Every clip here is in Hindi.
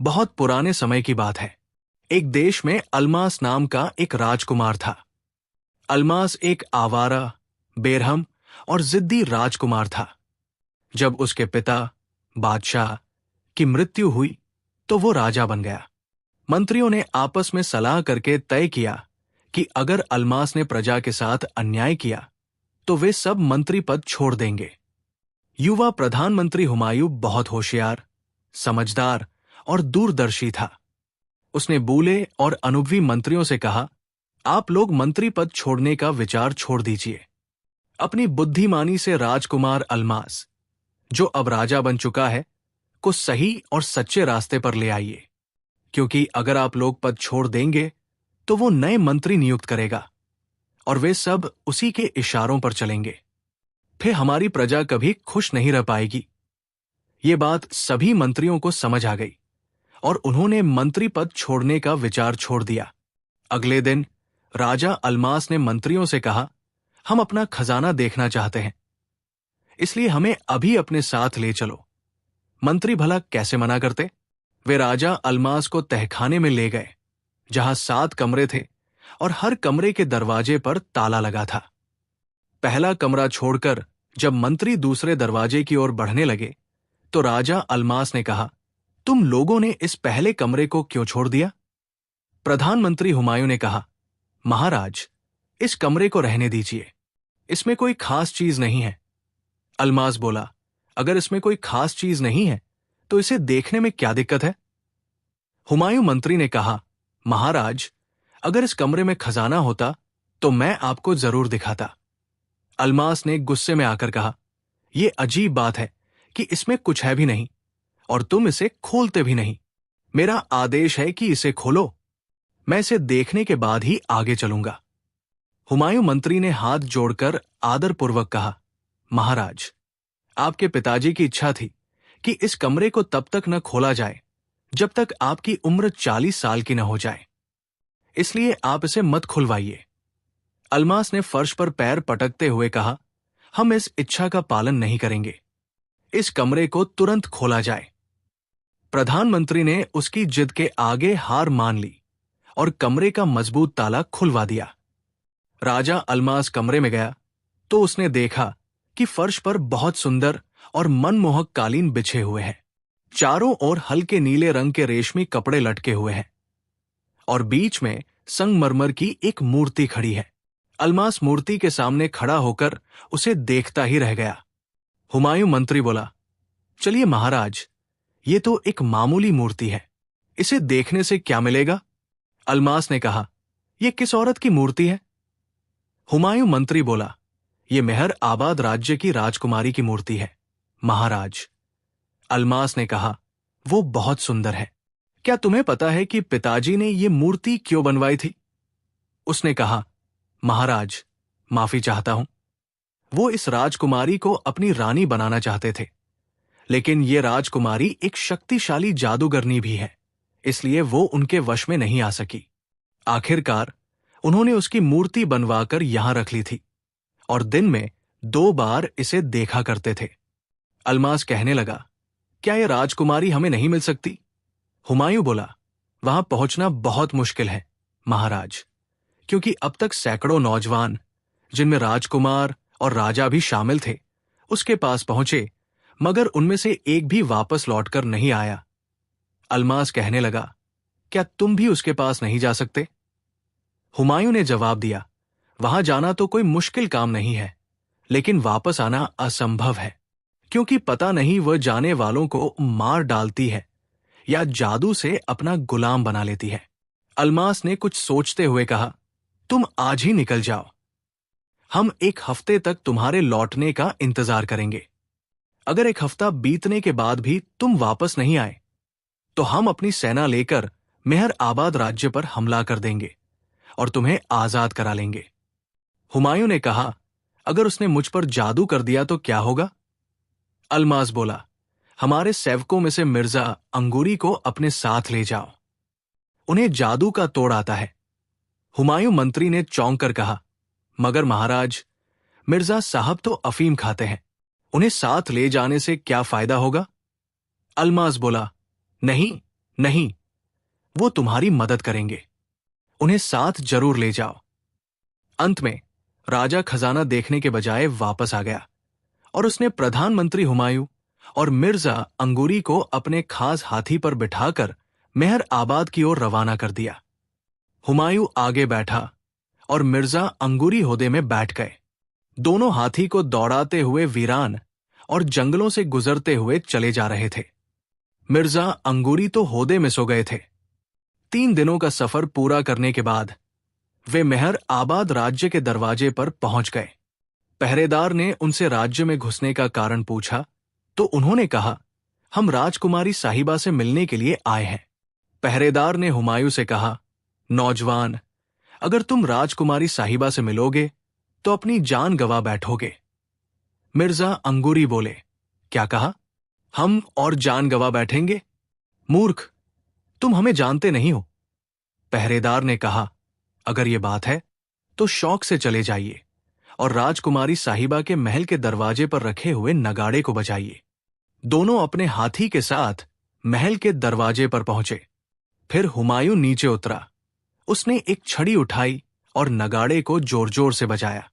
बहुत पुराने समय की बात है। एक देश में अलमास नाम का एक राजकुमार था। अलमास एक आवारा, बेरहम और जिद्दी राजकुमार था। जब उसके पिता बादशाह की मृत्यु हुई तो वो राजा बन गया। मंत्रियों ने आपस में सलाह करके तय किया कि अगर अलमास ने प्रजा के साथ अन्याय किया तो वे सब मंत्री पद छोड़ देंगे। युवा प्रधानमंत्री हुमायूं बहुत होशियार, समझदार और दूरदर्शी था। उसने बूले और अनुभवी मंत्रियों से कहा, आप लोग मंत्री पद छोड़ने का विचार छोड़ दीजिए। अपनी बुद्धिमानी से राजकुमार अलमास, जो अब राजा बन चुका है, को सही और सच्चे रास्ते पर ले आइए, क्योंकि अगर आप लोग पद छोड़ देंगे तो वो नए मंत्री नियुक्त करेगा और वे सब उसी के इशारों पर चलेंगे। फिर हमारी प्रजा कभी खुश नहीं रह पाएगी। ये बात सभी मंत्रियों को समझ आ गई और उन्होंने मंत्री पद छोड़ने का विचार छोड़ दिया। अगले दिन राजा अलमास ने मंत्रियों से कहा, हम अपना खजाना देखना चाहते हैं, इसलिए हमें अभी अपने साथ ले चलो। मंत्री भला कैसे मना करते। वे राजा अलमास को तहखाने में ले गए, जहां 7 कमरे थे और हर कमरे के दरवाजे पर ताला लगा था। पहला कमरा छोड़कर जब मंत्री दूसरे दरवाजे की ओर बढ़ने लगे तो राजा अलमास ने कहा, तुम लोगों ने इस पहले कमरे को क्यों छोड़ दिया। प्रधानमंत्री हुमायूं ने कहा, महाराज, इस कमरे को रहने दीजिए, इसमें कोई खास चीज नहीं है। अलमास बोला, अगर इसमें कोई खास चीज नहीं है तो इसे देखने में क्या दिक्कत है। हुमायूं मंत्री ने कहा, महाराज, अगर इस कमरे में खजाना होता तो मैं आपको जरूर दिखाता। अलमास ने गुस्से में आकर कहा, यह अजीब बात है कि इसमें कुछ है भी नहीं और तुम इसे खोलते भी नहीं। मेरा आदेश है कि इसे खोलो, मैं इसे देखने के बाद ही आगे चलूंगा। हुमायूं मंत्री ने हाथ जोड़कर आदरपूर्वक कहा, महाराज, आपके पिताजी की इच्छा थी कि इस कमरे को तब तक न खोला जाए जब तक आपकी उम्र 40 साल की न हो जाए, इसलिए आप इसे मत खुलवाइए। अलमास ने फर्श पर पैर पटकते हुए कहा, हम इस इच्छा का पालन नहीं करेंगे, इस कमरे को तुरंत खोला जाए। प्रधानमंत्री ने उसकी जिद के आगे हार मान ली और कमरे का मजबूत ताला खुलवा दिया। राजा अलमास कमरे में गया तो उसने देखा कि फर्श पर बहुत सुंदर और मनमोहक कालीन बिछे हुए हैं। चारों ओर हल्के नीले रंग के रेशमी कपड़े लटके हुए हैं और बीच में संगमरमर की एक मूर्ति खड़ी है। अलमास मूर्ति के सामने खड़ा होकर उसे देखता ही रह गया। हुमायूं मंत्री बोला, चलिए महाराज, ये तो एक मामूली मूर्ति है, इसे देखने से क्या मिलेगा। अलमास ने कहा, यह किस औरत की मूर्ति है। हुमायूं मंत्री बोला, यह मेहर आबाद राज्य की राजकुमारी की मूर्ति है, महाराज। अलमास ने कहा, वो बहुत सुंदर है। क्या तुम्हें पता है कि पिताजी ने ये मूर्ति क्यों बनवाई थी। उसने कहा, महाराज, माफी चाहता हूं, वो इस राजकुमारी को अपनी रानी बनाना चाहते थे, लेकिन ये राजकुमारी एक शक्तिशाली जादूगरनी भी है, इसलिए वो उनके वश में नहीं आ सकी। आखिरकार उन्होंने उसकी मूर्ति बनवाकर यहां रख ली थी और दिन में 2 बार इसे देखा करते थे। अलमास कहने लगा, क्या यह राजकुमारी हमें नहीं मिल सकती। हुमायूं बोला, वहां पहुंचना बहुत मुश्किल है, महाराज, क्योंकि अब तक सैकड़ों नौजवान, जिनमें राजकुमार और राजा भी शामिल थे, उसके पास पहुंचे, मगर उनमें से एक भी वापस लौटकर नहीं आया। अलमास कहने लगा, क्या तुम भी उसके पास नहीं जा सकते। हुमायूं ने जवाब दिया, वहां जाना तो कोई मुश्किल काम नहीं है, लेकिन वापस आना असंभव है, क्योंकि पता नहीं वह जाने वालों को मार डालती है या जादू से अपना गुलाम बना लेती है। अलमास ने कुछ सोचते हुए कहा, तुम आज ही निकल जाओ, हम 1 हफ्ते तक तुम्हारे लौटने का इंतजार करेंगे। अगर 1 हफ्ता बीतने के बाद भी तुम वापस नहीं आए तो हम अपनी सेना लेकर मेहर आबाद राज्य पर हमला कर देंगे और तुम्हें आजाद करा लेंगे। हुमायूं ने कहा, अगर उसने मुझ पर जादू कर दिया तो क्या होगा। अलमास बोला, हमारे सेवकों में से मिर्जा अंगूरी को अपने साथ ले जाओ, उन्हें जादू का तोड़ आता है। हुमायूं मंत्री ने चौंक कर कहा, मगर महाराज, मिर्जा साहब तो अफीम खाते हैं, उन्हें साथ ले जाने से क्या फायदा होगा। अलमास बोला, नहीं, नहीं, वो तुम्हारी मदद करेंगे। उन्हें साथ जरूर ले जाओ। अंत में राजा खजाना देखने के बजाय वापस आ गया और उसने प्रधानमंत्री हुमायूं और मिर्जा अंगूरी को अपने खास हाथी पर बिठाकर मेहर आबाद की ओर रवाना कर दिया। हुमायूं आगे बैठा और मिर्जा अंगूरी होदे में बैठ गए। दोनों हाथी को दौड़ाते हुए वीरान और जंगलों से गुजरते हुए चले जा रहे थे। मिर्जा अंगूरी तो होदे में सो गए थे। 3 दिनों का सफर पूरा करने के बाद वे मेहर आबाद राज्य के दरवाजे पर पहुंच गए। पहरेदार ने उनसे राज्य में घुसने का कारण पूछा तो उन्होंने कहा, हम राजकुमारी साहिबा से मिलने के लिए आए हैं। पहरेदार ने हुमायूं से कहा, नौजवान, अगर तुम राजकुमारी साहिबा से मिलोगे तो अपनी जान गंवा बैठोगे। मिर्जा अंगूरी बोले, क्या कहा? हम और जान गंवा बैठेंगे? मूर्ख, तुम हमें जानते नहीं हो। पहरेदार ने कहा, अगर ये बात है तो शौक से चले जाइए और राजकुमारी साहिबा के महल के दरवाजे पर रखे हुए नगाड़े को बजाइए। दोनों अपने हाथी के साथ महल के दरवाजे पर पहुंचे। फिर हुमायूं नीचे उतरा। उसने एक छड़ी उठाई और नगाड़े को जोर जोर से बजाया।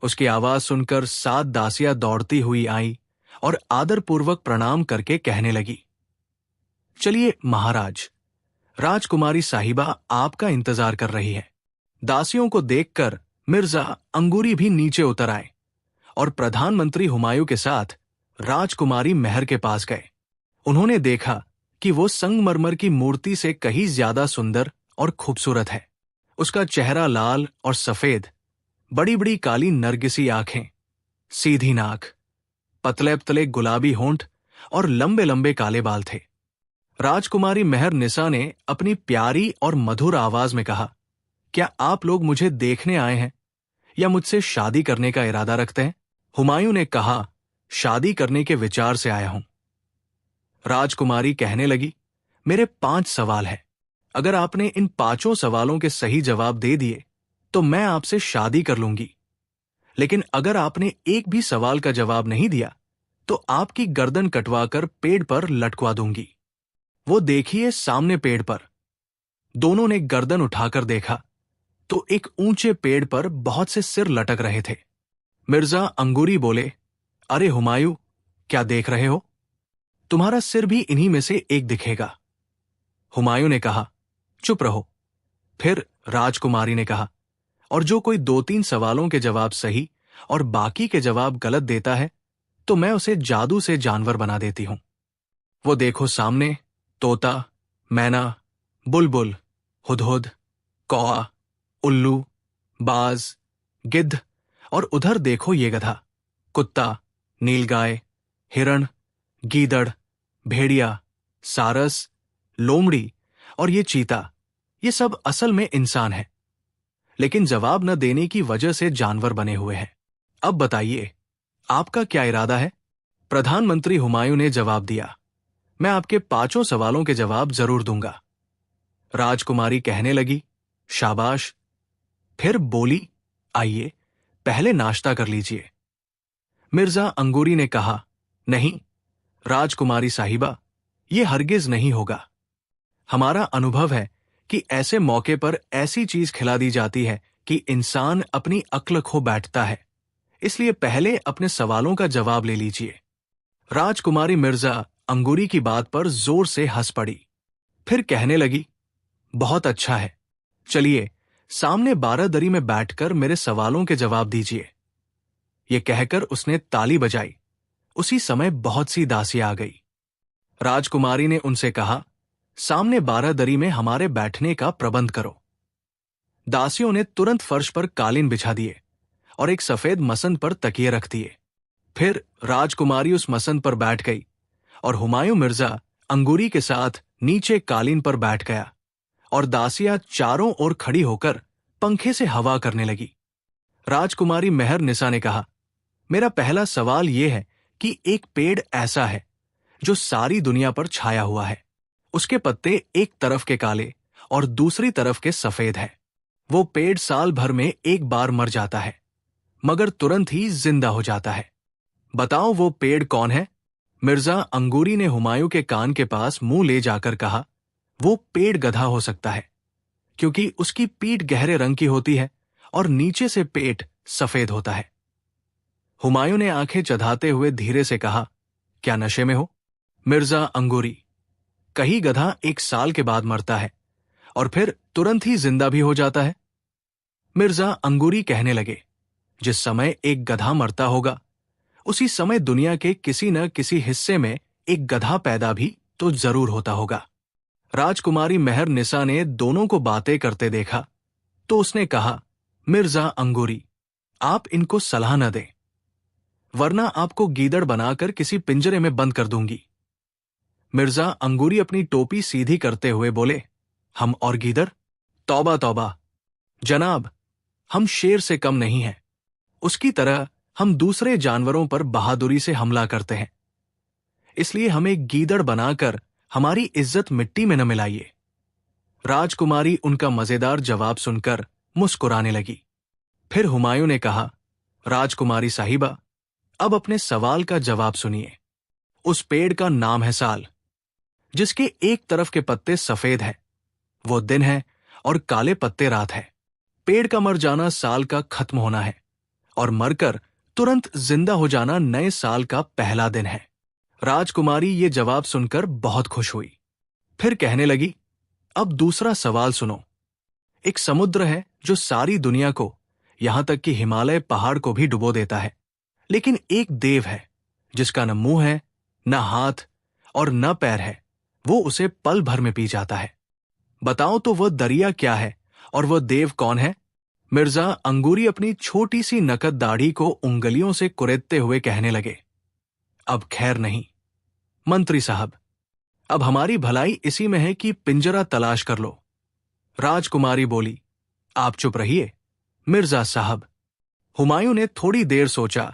उसकी आवाज सुनकर 7 दासियां दौड़ती हुई आई और आदरपूर्वक प्रणाम करके कहने लगी, चलिए महाराज, राजकुमारी साहिबा आपका इंतजार कर रही है। दासियों को देखकर मिर्जा अंगूरी भी नीचे उतर आए और प्रधानमंत्री हुमायूं के साथ राजकुमारी महर के पास गए। उन्होंने देखा कि वो संगमरमर की मूर्ति से कहीं ज्यादा सुंदर और खूबसूरत है। उसका चेहरा लाल और सफेद, बड़ी बड़ी काली नरगिसी आंखें, सीधी नाक, पतले पतले गुलाबी होंठ और लंबे लंबे काले बाल थे। राजकुमारी मेहर निसा ने अपनी प्यारी और मधुर आवाज में कहा, क्या आप लोग मुझे देखने आए हैं या मुझसे शादी करने का इरादा रखते हैं? हुमायूं ने कहा, शादी करने के विचार से आया हूं। राजकुमारी कहने लगी, मेरे 5 सवाल हैं। अगर आपने इन 5 सवालों के सही जवाब दे दिए तो मैं आपसे शादी कर लूंगी, लेकिन अगर आपने एक भी सवाल का जवाब नहीं दिया तो आपकी गर्दन कटवाकर पेड़ पर लटकवा दूंगी। वो देखिए सामने पेड़ पर। दोनों ने गर्दन उठाकर देखा तो एक ऊंचे पेड़ पर बहुत से सिर लटक रहे थे। मिर्जा अंगूरी बोले, अरे हुमायूं, क्या देख रहे हो? तुम्हारा सिर भी इन्हीं में से एक दिखेगा। हुमायूं ने कहा, चुप रहो। फिर राजकुमारी ने कहा, और जो कोई 2-3 सवालों के जवाब सही और बाकी के जवाब गलत देता है तो मैं उसे जादू से जानवर बना देती हूं। वो देखो सामने तोता, मैना, बुलबुल, हुदहुद, कौआ, उल्लू, बाज, गिद्ध और उधर देखो ये गधा, कुत्ता, नीलगाय, हिरण, गीदड़, भेड़िया, सारस, लोमड़ी और ये चीता, ये सब असल में इंसान हैं, लेकिन जवाब न देने की वजह से जानवर बने हुए हैं। अब बताइए, आपका क्या इरादा है? प्रधानमंत्री हुमायूं ने जवाब दिया, मैं आपके 5 सवालों के जवाब जरूर दूंगा। राजकुमारी कहने लगी, शाबाश। फिर बोली, आइए पहले नाश्ता कर लीजिए। मिर्जा अंगूरी ने कहा, नहीं राजकुमारी साहिबा, ये हरगिज नहीं होगा। हमारा अनुभव है कि ऐसे मौके पर ऐसी चीज खिला दी जाती है कि इंसान अपनी अक्ल खो बैठता है, इसलिए पहले अपने सवालों का जवाब ले लीजिए। राजकुमारी मिर्जा अंगूरी की बात पर जोर से हंस पड़ी। फिर कहने लगी, बहुत अच्छा है, चलिए सामने 12 दरी में बैठकर मेरे सवालों के जवाब दीजिए। ये कहकर उसने ताली बजाई। उसी समय बहुत सी दासियां आ गई। राजकुमारी ने उनसे कहा, सामने 12 दरी में हमारे बैठने का प्रबंध करो। दासियों ने तुरंत फर्श पर कालीन बिछा दिए और एक सफेद मसंद पर तकिए रख दिए। फिर राजकुमारी उस मसंद पर बैठ गई और हुमायूं मिर्जा अंगूरी के साथ नीचे कालीन पर बैठ गया और दासियां चारों ओर खड़ी होकर पंखे से हवा करने लगी। राजकुमारी मेहर निसा ने कहा, मेरा पहला सवाल यह है कि एक पेड़ ऐसा है जो सारी दुनिया पर छाया हुआ है। उसके पत्ते एक तरफ के काले और दूसरी तरफ के सफेद हैं। वो पेड़ साल भर में एक बार मर जाता है, मगर तुरंत ही जिंदा हो जाता है। बताओ वो पेड़ कौन है? मिर्जा अंगूरी ने हुमायूं के कान के पास मुंह ले जाकर कहा, वो पेड़ गधा हो सकता है, क्योंकि उसकी पीठ गहरे रंग की होती है और नीचे से पेट सफेद होता है। हुमायूं ने आंखें चढ़ाते हुए धीरे से कहा, क्या नशे में हो? मिर्जा अंगूरी, कहीं गधा 1 साल के बाद मरता है और फिर तुरंत ही जिंदा भी हो जाता है। मिर्जा अंगूरी कहने लगे, जिस समय एक गधा मरता होगा उसी समय दुनिया के किसी न किसी हिस्से में एक गधा पैदा भी तो जरूर होता होगा। राजकुमारी मेहर निसा ने दोनों को बातें करते देखा तो उसने कहा, मिर्जा अंगूरी, आप इनको सलाह न दें, वरना आपको गीदड़ बनाकर किसी पिंजरे में बंद कर दूंगी। मिर्जा अंगूरी अपनी टोपी सीधी करते हुए बोले, हम और गीदड़? तौबा तौबा जनाब, हम शेर से कम नहीं हैं। उसकी तरह हम दूसरे जानवरों पर बहादुरी से हमला करते हैं, इसलिए हमें गीदड़ बनाकर हमारी इज्जत मिट्टी में न मिलाइए। राजकुमारी उनका मजेदार जवाब सुनकर मुस्कुराने लगी। फिर हुमायूं ने कहा, राजकुमारी साहिबा, अब अपने सवाल का जवाब सुनिए। उस पेड़ का नाम है साल, जिसके एक तरफ के पत्ते सफेद हैं, वो दिन है और काले पत्ते रात है। पेड़ का मर जाना साल का खत्म होना है और मरकर तुरंत जिंदा हो जाना नए साल का पहला दिन है। राजकुमारी ये जवाब सुनकर बहुत खुश हुई। फिर कहने लगी, अब दूसरा सवाल सुनो। एक समुद्र है जो सारी दुनिया को, यहां तक कि हिमालय पहाड़ को भी डुबो देता है, लेकिन एक देव है जिसका न मुंह है, न हाथ और न पैर है, वो उसे पल भर में पी जाता है। बताओ तो वह दरिया क्या है और वह देव कौन है? मिर्जा अंगूरी अपनी छोटी सी नकद दाढ़ी को उंगलियों से कुरेदते हुए कहने लगे, अब खैर नहीं मंत्री साहब, अब हमारी भलाई इसी में है कि पिंजरा तलाश कर लो। राजकुमारी बोली, आप चुप रहिए मिर्जा साहब। हुमायूं ने थोड़ी देर सोचा,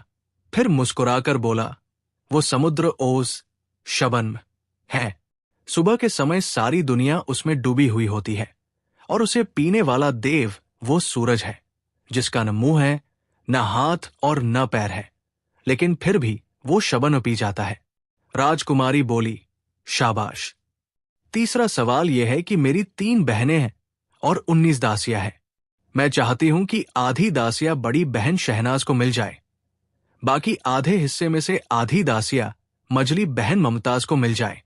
फिर मुस्कुराकर बोला, वो समुद्र ओस शबनम है। सुबह के समय सारी दुनिया उसमें डूबी हुई होती है और उसे पीने वाला देव वो सूरज है, जिसका न मुंह है, न हाथ और न पैर है, लेकिन फिर भी वो शबनम पी जाता है। राजकुमारी बोली, शाबाश। तीसरा सवाल यह है कि मेरी 3 बहनें हैं और 19 दासियां हैं। मैं चाहती हूं कि आधी दासियां बड़ी बहन शहनाज को मिल जाए, बाकी आधे हिस्से में से आधी दासियां मझली बहन मुमताज को मिल जाए,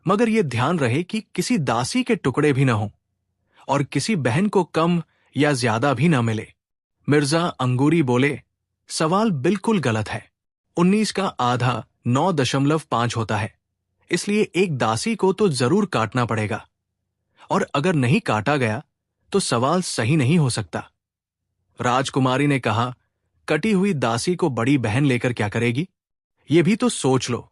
मगर यह ध्यान रहे कि किसी दासी के टुकड़े भी न हों और किसी बहन को कम या ज्यादा भी न मिले। मिर्जा अंगूरी बोले, सवाल बिल्कुल गलत है। 19 का आधा 9.5 होता है, इसलिए एक दासी को तो जरूर काटना पड़ेगा, और अगर नहीं काटा गया तो सवाल सही नहीं हो सकता। राजकुमारी ने कहा, कटी हुई दासी को बड़ी बहन लेकर क्या करेगी? ये भी तो सोच लो।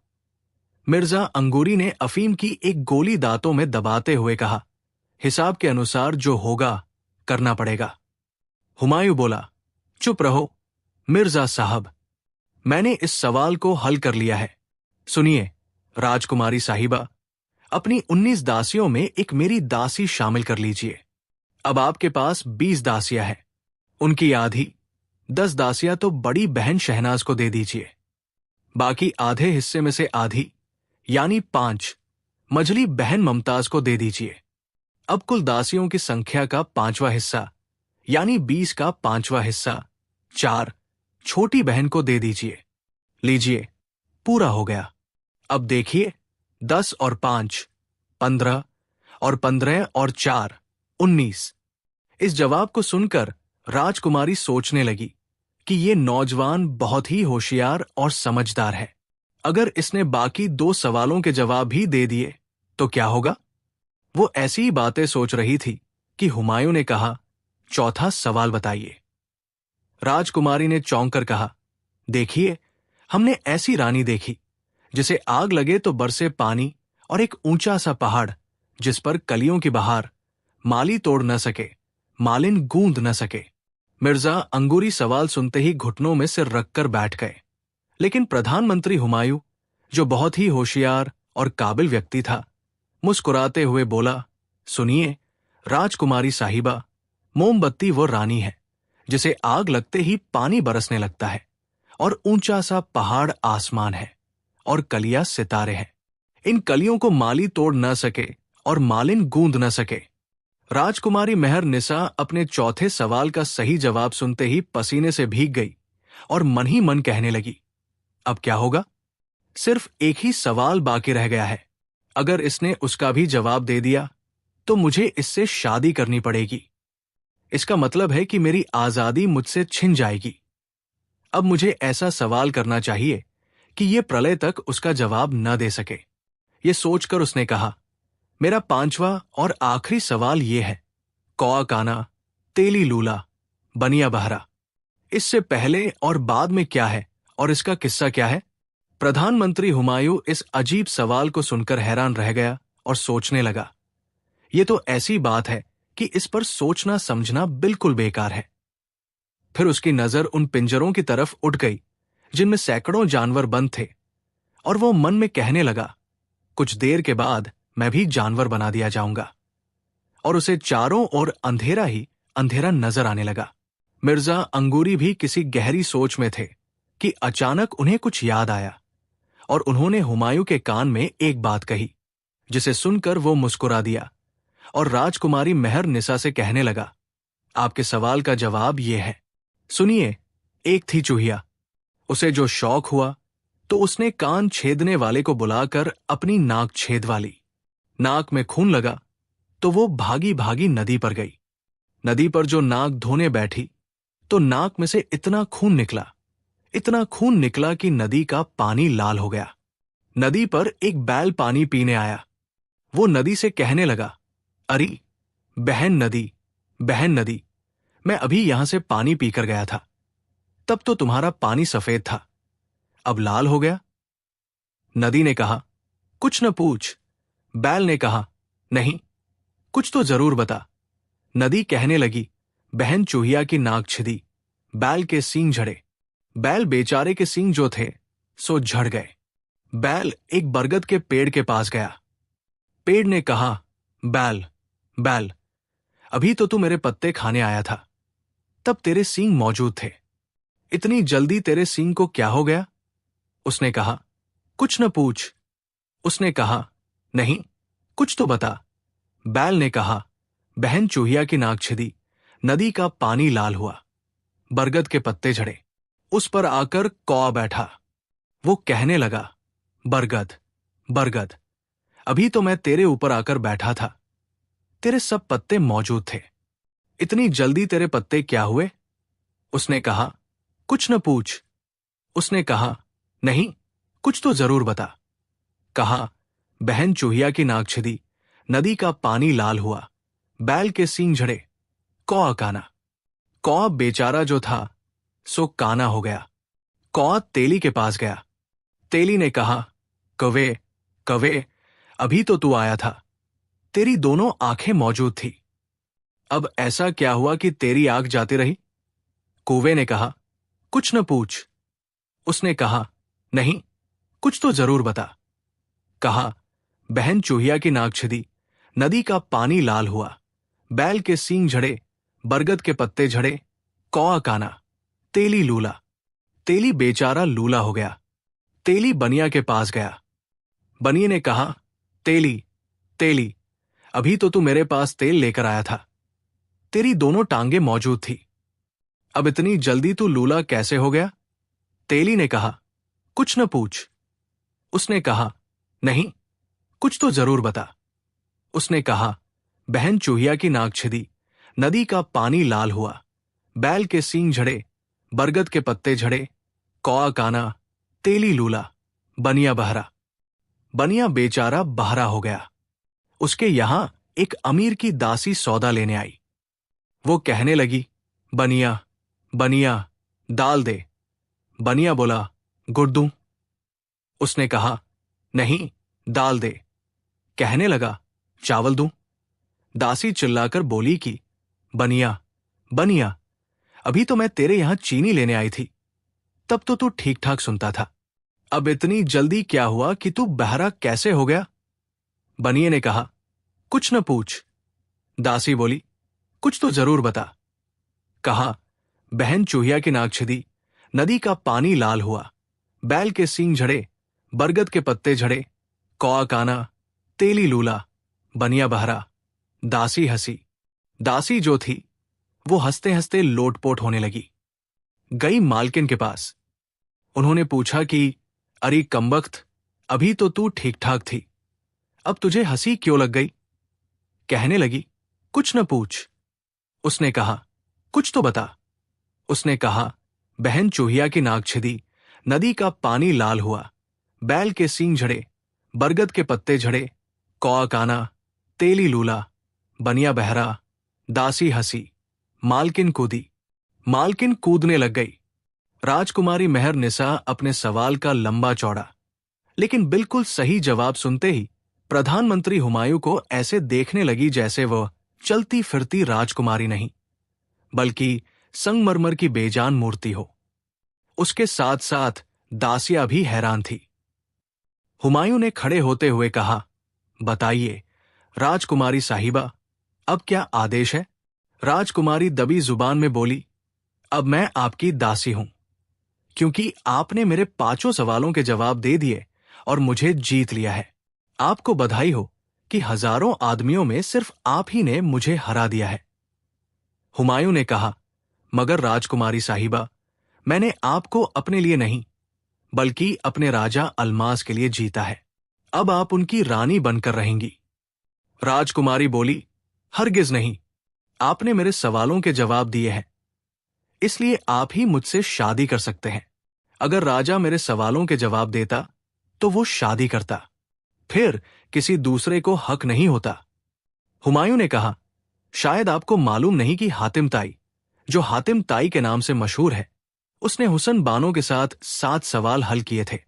मिर्जा अंगूरी ने अफीम की एक गोली दांतों में दबाते हुए कहा, हिसाब के अनुसार जो होगा करना पड़ेगा। हुमायूं बोला, चुप रहो मिर्जा साहब, मैंने इस सवाल को हल कर लिया है। सुनिए राजकुमारी साहिबा, अपनी 19 दासियों में एक मेरी दासी शामिल कर लीजिए। अब आपके पास 20 दासियां हैं, उनकी आधी 10 दासियां तो बड़ी बहन शहनाज को दे दीजिए। बाकी आधे हिस्से में से आधी यानी 5 मझली बहन मुमताज को दे दीजिए। अब कुल दासियों की संख्या का 5वां हिस्सा यानी 20 का 5वां हिस्सा 4 छोटी बहन को दे दीजिए। लीजिए, पूरा हो गया। अब देखिए, 10 और 5 15 और 15 और 4 19। इस जवाब को सुनकर राजकुमारी सोचने लगी कि ये नौजवान बहुत ही होशियार और समझदार है। अगर इसने बाकी 2 सवालों के जवाब भी दे दिए तो क्या होगा? वो ऐसी ही बातें सोच रही थी कि हुमायूं ने कहा, चौथा सवाल बताइए। राजकुमारी ने चौंक कर कहा, देखिए, हमने ऐसी रानी देखी जिसे आग लगे तो बरसे पानी और एक ऊंचा सा पहाड़ जिस पर कलियों की बहार, माली तोड़ न सके, मालिन गूंद न सके। मिर्जा अंगूरी सवाल सुनते ही घुटनों में सिर रखकर बैठ गए, लेकिन प्रधानमंत्री हुमायूं, जो बहुत ही होशियार और काबिल व्यक्ति था, मुस्कुराते हुए बोला, सुनिए राजकुमारी साहिबा, मोमबत्ती वो रानी है जिसे आग लगते ही पानी बरसने लगता है और ऊंचा सा पहाड़ आसमान है और कलियां सितारे हैं। इन कलियों को माली तोड़ न सके और मालिन गूंद न सके। राजकुमारी मेहर निसा अपने चौथे सवाल का सही जवाब सुनते ही पसीने से भीग गई और मन ही मन कहने लगी, अब क्या होगा? सिर्फ एक ही सवाल बाकी रह गया है। अगर इसने उसका भी जवाब दे दिया तो मुझे इससे शादी करनी पड़ेगी। इसका मतलब है कि मेरी आजादी मुझसे छिन जाएगी। अब मुझे ऐसा सवाल करना चाहिए कि ये प्रलय तक उसका जवाब न दे सके। ये सोचकर उसने कहा, मेरा पांचवा और आखिरी सवाल ये है, कौआ काना, तेली लूला, बनिया बहरा, इससे पहले और बाद में क्या है और इसका किस्सा क्या है? प्रधानमंत्री हुमायूं इस अजीब सवाल को सुनकर हैरान रह गया और सोचने लगा। ये तो ऐसी बात है कि इस पर सोचना समझना बिल्कुल बेकार है। फिर उसकी नजर उन पिंजरों की तरफ उठ गई जिनमें सैकड़ों जानवर बंद थे, और वो मन में कहने लगा, कुछ देर के बाद मैं भी जानवर बना दिया जाऊंगा। और उसे चारों ओर अंधेरा ही अंधेरा नजर आने लगा। मिर्जा अंगूरी भी किसी गहरी सोच में थे कि अचानक उन्हें कुछ याद आया और उन्होंने हुमायूं के कान में एक बात कही, जिसे सुनकर वो मुस्कुरा दिया और राजकुमारी मेहर निसा से कहने लगा, आपके सवाल का जवाब ये है। सुनिए, एक थी चूहिया, उसे जो शौक हुआ तो उसने कान छेदने वाले को बुलाकर अपनी नाक छेदवा ली। नाक में खून लगा तो वो भागी भागी नदी पर गई। नदी पर जो नाक धोने बैठी तो नाक में से इतना खून निकला कि नदी का पानी लाल हो गया। नदी पर एक बैल पानी पीने आया। वो नदी से कहने लगा, अरे बहन नदी, बहन नदी, मैं अभी यहां से पानी पीकर गया था, तब तो तुम्हारा पानी सफेद था, अब लाल हो गया। नदी ने कहा, कुछ न पूछ। बैल ने कहा, नहीं, कुछ तो जरूर बता। नदी कहने लगी, बहन चूहिया की नाक छिदी, बैल के सींग झड़े। बैल बेचारे के सींग जो थे सो झड़ गए। बैल एक बरगद के पेड़ के पास गया। पेड़ ने कहा, बैल, बैल, अभी तो तू मेरे पत्ते खाने आया था, तब तेरे सींग मौजूद थे, इतनी जल्दी तेरे सींग को क्या हो गया? उसने कहा, कुछ न पूछ। उसने कहा, नहीं, कुछ तो बता। बैल ने कहा, बहन चूहिया की नाक छिदी, नदी का पानी लाल हुआ, बरगद के पत्ते झड़े। उस पर आकर कौआ बैठा। वो कहने लगा, बरगद, बरगद, अभी तो मैं तेरे ऊपर आकर बैठा था, तेरे सब पत्ते मौजूद थे, इतनी जल्दी तेरे पत्ते क्या हुए? उसने कहा, कुछ न पूछ। उसने कहा, नहीं, कुछ तो जरूर बता। कहा, बहन चूहिया की नाक छिदी, नदी का पानी लाल हुआ, बैल के सींग झड़े, कौआ काना। कौआ बेचारा जो था सो काना हो गया। कौआ तेली के पास गया। तेली ने कहा, कवे, कवे, अभी तो तू आया था, तेरी दोनों आंखें मौजूद थी, अब ऐसा क्या हुआ कि तेरी आंख जाती रही? कौवे ने कहा, कुछ न पूछ। उसने कहा, नहीं, कुछ तो जरूर बता। कहा, बहन चूहिया की नाक छिदी, नदी का पानी लाल हुआ, बैल के सींग झड़े, बरगद के पत्ते झड़े, कौआ काना, तेली लूला। तेली बेचारा लूला हो गया। तेली बनिया के पास गया। बनिए ने कहा, तेली, तेली, अभी तो तू मेरे पास तेल लेकर आया था, तेरी दोनों टांगे मौजूद थी, अब इतनी जल्दी तू लूला कैसे हो गया? तेली ने कहा, कुछ न पूछ। उसने कहा, नहीं, कुछ तो जरूर बता। उसने कहा, बहन चूहिया की नाक छिदी, नदी का पानी लाल हुआ, बैल के सींग झड़े, बरगद के पत्ते झड़े, कौआ काना, तेली लूला, बनिया बहरा। बनिया बेचारा बहरा हो गया। उसके यहां एक अमीर की दासी सौदा लेने आई। वो कहने लगी, बनिया, बनिया, दाल दे। बनिया बोला, गुड़ दूं? उसने कहा, नहीं, दाल दे। कहने लगा, चावल दूं? दासी चिल्लाकर बोली कि, बनिया, बनिया, अभी तो मैं तेरे यहां चीनी लेने आई थी, तब तो तू ठीक ठाक सुनता था, अब इतनी जल्दी क्या हुआ कि तू बहरा कैसे हो गया? बनिए ने कहा, कुछ न पूछ। दासी बोली, कुछ तो जरूर बता। कहा, बहन चूहिया की नाक छिदी, नदी का पानी लाल हुआ, बैल के सींग झड़े, बरगद के पत्ते झड़े, कौआ काना, तेली लूला, बनिया बहरा, दासी हंसी। दासी जो थी वो हंसते हंसते लोटपोट होने लगी। गई मालकिन के पास। उन्होंने पूछा कि अरे कमबख्त, अभी तो तू ठीक ठाक थी, अब तुझे हंसी क्यों लग गई? कहने लगी, कुछ न पूछ। उसने कहा, कुछ तो बता। उसने कहा, बहन चूहिया की नाक छिदी, नदी का पानी लाल हुआ, बैल के सींग झड़े, बरगद के पत्ते झड़े, कौआ काना, तेली लूला, बनिया बहरा, दासी हंसी, मालकिन कूदी। मालकिन कूदने लग गई। राजकुमारी मेहर निसा अपने सवाल का लंबा चौड़ा लेकिन बिल्कुल सही जवाब सुनते ही प्रधानमंत्री हुमायूं को ऐसे देखने लगी जैसे वह चलती फिरती राजकुमारी नहीं बल्कि संगमरमर की बेजान मूर्ति हो। उसके साथ साथ दासिया भी हैरान थी। हुमायूं ने खड़े होते हुए कहा, बताइए राजकुमारी साहिबा, अब क्या आदेश है? राजकुमारी दबी जुबान में बोली, अब मैं आपकी दासी हूं, क्योंकि आपने मेरे 5 सवालों के जवाब दे दिए और मुझे जीत लिया है। आपको बधाई हो कि हजारों आदमियों में सिर्फ आप ही ने मुझे हरा दिया है। हुमायूं ने कहा, मगर राजकुमारी साहिबा, मैंने आपको अपने लिए नहीं बल्कि अपने राजा अलमास के लिए जीता है। अब आप उनकी रानी बनकर रहेंगी। राजकुमारी बोली, हरगिज नहीं, आपने मेरे सवालों के जवाब दिए हैं, इसलिए आप ही मुझसे शादी कर सकते हैं। अगर राजा मेरे सवालों के जवाब देता तो वो शादी करता, फिर किसी दूसरे को हक नहीं होता। हुमायूं ने कहा, शायद आपको मालूम नहीं कि हातिम ताई, जो हातिम ताई के नाम से मशहूर है, उसने हुसन बानो के साथ 7 सवाल हल किए थे,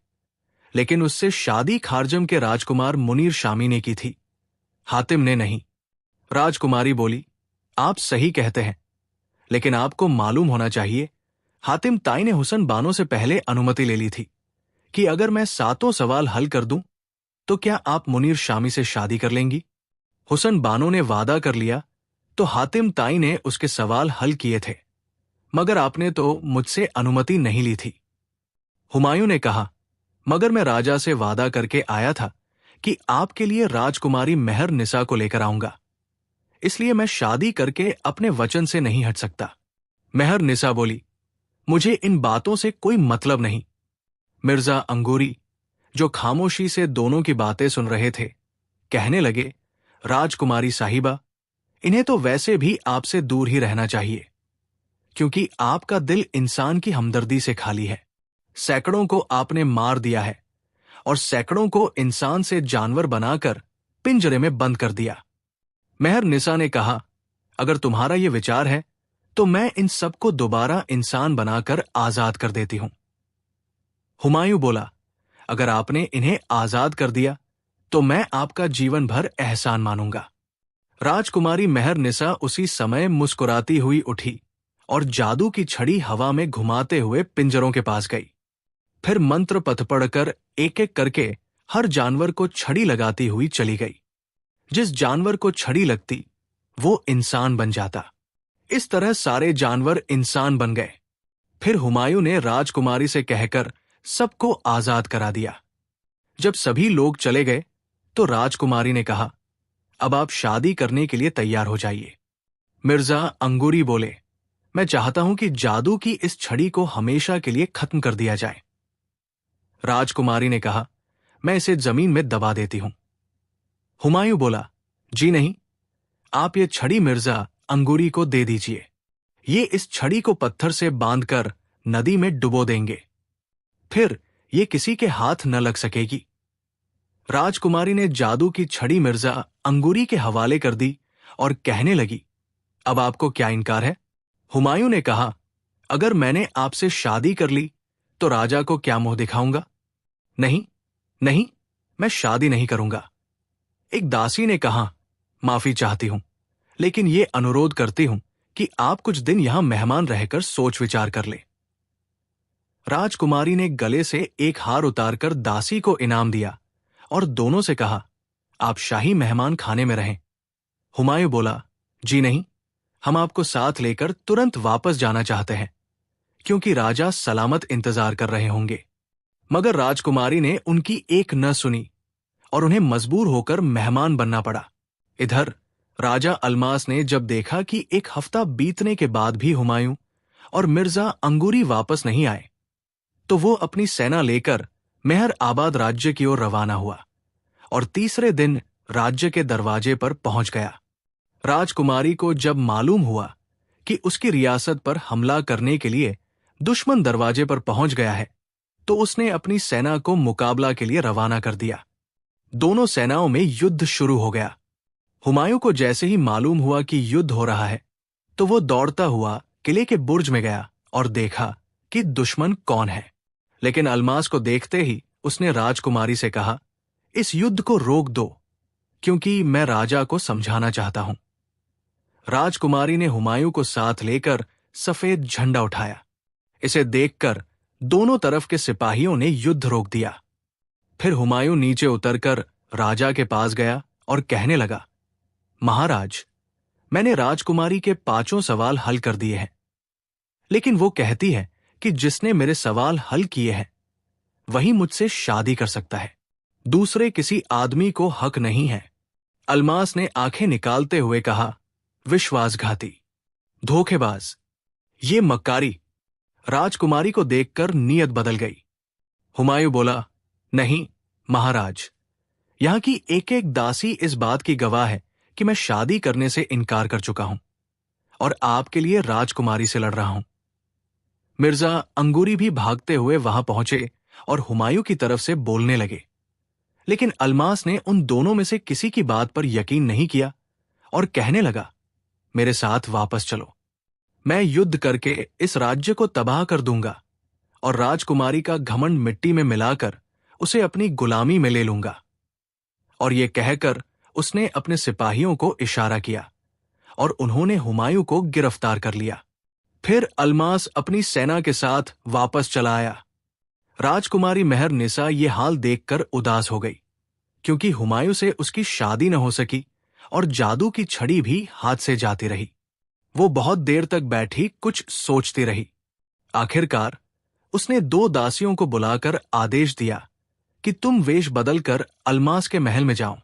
लेकिन उससे शादी खारजम के राजकुमार मुनीर शामी ने की थी, हातिम ने नहीं। राजकुमारी बोली, आप सही कहते हैं, लेकिन आपको मालूम होना चाहिए हातिम ताई ने हुसन बानो से पहले अनुमति ले ली थी कि अगर मैं 7 सवाल हल कर दूं तो क्या आप मुनीर शामी से शादी कर लेंगी? हुसन बानो ने वादा कर लिया तो हातिम ताई ने उसके सवाल हल किए थे, मगर आपने तो मुझसे अनुमति नहीं ली थी। हुमायूं ने कहा, मगर मैं राजा से वादा करके आया था कि आपके लिए राजकुमारी मेहर निसा को लेकर आऊंगा, इसलिए मैं शादी करके अपने वचन से नहीं हट सकता। मेहर निसा बोली, मुझे इन बातों से कोई मतलब नहीं। मिर्जा अंगूरी, जो खामोशी से दोनों की बातें सुन रहे थे, कहने लगे, राजकुमारी साहिबा, इन्हें तो वैसे भी आपसे दूर ही रहना चाहिए, क्योंकि आपका दिल इंसान की हमदर्दी से खाली है। सैकड़ों को आपने मार दिया है और सैकड़ों को इंसान से जानवर बनाकर पिंजरे में बंद कर दिया। मेहर निसा ने कहा, अगर तुम्हारा यह विचार है तो मैं इन सबको दोबारा इंसान बनाकर आजाद कर देती हूं। हुमायूं बोला, अगर आपने इन्हें आजाद कर दिया तो मैं आपका जीवन भर एहसान मानूंगा। राजकुमारी मेहर निसा उसी समय मुस्कुराती हुई उठी और जादू की छड़ी हवा में घुमाते हुए पिंजरों के पास गई। फिर मंत्र पथ पढ़कर एक एक करके हर जानवर को छड़ी लगाती हुई चली गई। जिस जानवर को छड़ी लगती वो इंसान बन जाता। इस तरह सारे जानवर इंसान बन गए। फिर हुमायूं ने राजकुमारी से कहकर सबको आजाद करा दिया। जब सभी लोग चले गए तो राजकुमारी ने कहा, अब आप शादी करने के लिए तैयार हो जाइए। मिर्जा अंगूरी बोले, मैं चाहता हूं कि जादू की इस छड़ी को हमेशा के लिए खत्म कर दिया जाए। राजकुमारी ने कहा, मैं इसे जमीन में दबा देती हूं। हुमायूं बोला, जी नहीं, आप ये छड़ी मिर्जा अंगूरी को दे दीजिए। ये इस छड़ी को पत्थर से बांधकर नदी में डुबो देंगे, फिर ये किसी के हाथ न लग सकेगी। राजकुमारी ने जादू की छड़ी मिर्जा अंगूरी के हवाले कर दी और कहने लगी, अब आपको क्या इनकार है? हुमायूं ने कहा, अगर मैंने आपसे शादी कर ली तो राजा को क्या मुंह दिखाऊंगा? नहीं नहीं, मैं शादी नहीं करूंगा। एक दासी ने कहा, माफी चाहती हूं, लेकिन ये अनुरोध करती हूं कि आप कुछ दिन यहां मेहमान रहकर सोच विचार कर ले। राजकुमारी ने गले से एक हार उतारकर दासी को इनाम दिया और दोनों से कहा, आप शाही मेहमान खाने में रहें। हुमायूं बोला, जी नहीं, हम आपको साथ लेकर तुरंत वापस जाना चाहते हैं, क्योंकि राजा सलामत इंतजार कर रहे होंगे। मगर राजकुमारी ने उनकी एक न सुनी और उन्हें मजबूर होकर मेहमान बनना पड़ा। इधर राजा अलमास ने जब देखा कि एक हफ्ता बीतने के बाद भी हुमायूं और मिर्जा अंगूरी वापस नहीं आए, तो वो अपनी सेना लेकर मेहर आबाद राज्य की ओर रवाना हुआ और तीसरे दिन राज्य के दरवाजे पर पहुंच गया। राजकुमारी को जब मालूम हुआ कि उसकी रियासत पर हमला करने के लिए दुश्मन दरवाजे पर पहुंच गया है, तो उसने अपनी सेना को मुकाबला के लिए रवाना कर दिया। दोनों सेनाओं में युद्ध शुरू हो गया। हुमायूं को जैसे ही मालूम हुआ कि युद्ध हो रहा है, तो वो दौड़ता हुआ किले के बुर्ज में गया और देखा कि दुश्मन कौन है। लेकिन अलमास को देखते ही उसने राजकुमारी से कहा, इस युद्ध को रोक दो, क्योंकि मैं राजा को समझाना चाहता हूं। राजकुमारी ने हुमायूं को साथ लेकर सफेद झंडा उठाया। इसे देखकर दोनों तरफ के सिपाहियों ने युद्ध रोक दिया। फिर हुमायूं नीचे उतरकर राजा के पास गया और कहने लगा, महाराज, मैंने राजकुमारी के 5 सवाल हल कर दिए हैं, लेकिन वो कहती है कि जिसने मेरे सवाल हल किए हैं वही मुझसे शादी कर सकता है, दूसरे किसी आदमी को हक नहीं है। अलमास ने आंखें निकालते हुए कहा, विश्वासघाती, धोखेबाज, ये मक्कारी। राजकुमारी को देखकर नीयत बदल गई। हुमायूं बोला, नहीं महाराज, यहां की एक एक दासी इस बात की गवाह है कि मैं शादी करने से इनकार कर चुका हूं और आपके लिए राजकुमारी से लड़ रहा हूं। मिर्जा अंगूरी भी भागते हुए वहां पहुंचे और हुमायूं की तरफ से बोलने लगे, लेकिन अलमास ने उन दोनों में से किसी की बात पर यकीन नहीं किया और कहने लगा, मेरे साथ वापस चलो, मैं युद्ध करके इस राज्य को तबाह कर दूंगा और राजकुमारी का घमंड मिट्टी में मिलाकर उसे अपनी गुलामी में ले लूंगा। और ये कहकर उसने अपने सिपाहियों को इशारा किया और उन्होंने हुमायूं को गिरफ्तार कर लिया। फिर अलमास अपनी सेना के साथ वापस चला आया। राजकुमारी मेहर निसा ये हाल देखकर उदास हो गई, क्योंकि हुमायूं से उसकी शादी न हो सकी और जादू की छड़ी भी हाथ से जाती रही। वो बहुत देर तक बैठी कुछ सोचती रही। आखिरकार उसने 2 दासियों को बुलाकर आदेश दिया कि तुम वेश बदलकर अलमास के महल में जाओ